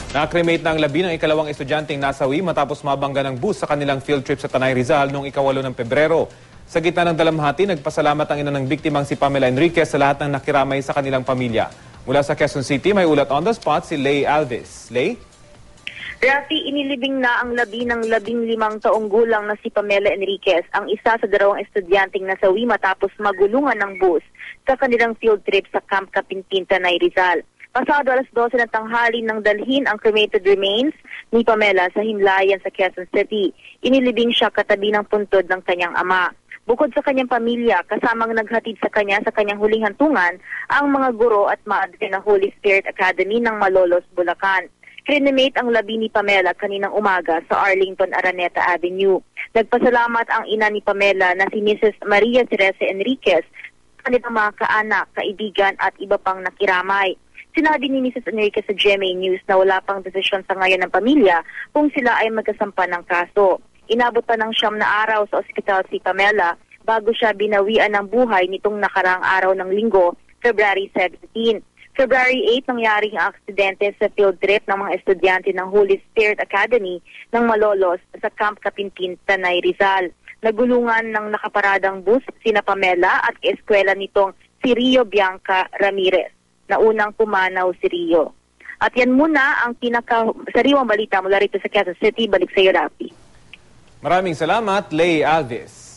Na-cremate na ang labi ng ikalawang estudyanteng nasawi matapos mabangga ng bus sa kanilang field trip sa Tanay Rizal noong ika-8 ng Pebrero. Sa gitna ng dalamhati, nagpasalamat ang ina ng biktimang si Pamela Enriquez sa lahat ng nakiramay sa kanilang pamilya. Mula sa Quezon City, may ulat on the spot si Lay Alves. Lay? Rafi, inilibing na ang labi ng 15 taong gulang na si Pamela Enriquez, ang isa sa 2 estudyanteng nasawi matapos magulungan ng bus sa kanilang field trip sa Camp Capintin, Tanay Rizal. Pasado alas 12 ng tanghali nang dalhin ang cremated remains ni Pamela sa Himlayan sa Quezon City. Inilibing siya katabi ng puntod ng kanyang ama. Bukod sa kanyang pamilya, kasamang naghatid sa kanyang huling hantungan ang mga guro at maadre ng Holy Spirit Academy ng Malolos, Bulacan. Cremate ang labi ni Pamela kaninang umaga sa Arlington, Araneta Avenue. Nagpasalamat ang ina ni Pamela na si Mrs. Maria Teresa Enriquez, kanilang mga kaanak, kaibigan at iba pang nakiramay. Sinabi ni Mrs. Enriquez sa GMA News na wala pang desisyon sa ngayon ng pamilya kung sila ay magkasampa ng kaso. Inabot pa ng 9 na araw sa ospital si Pamela bago siya binawian ng buhay nitong nakaraang araw ng Linggo, February 17. February 8, nangyari ang aksidente sa field trip ng mga estudyante ng Holy Spirit Academy ng Malolos sa Camp Capintin, Tanay Rizal. Nagulungan ng nakaparadang bus sina Pamela at eskwela nitong si Rio Bianca Ramirez, na unang pumanaw si Rio. At yan muna ang pinaka-sariwang balita mula rito sa Quezon City. Balik sa iyo, Rafi. Maraming salamat, Lay Alves.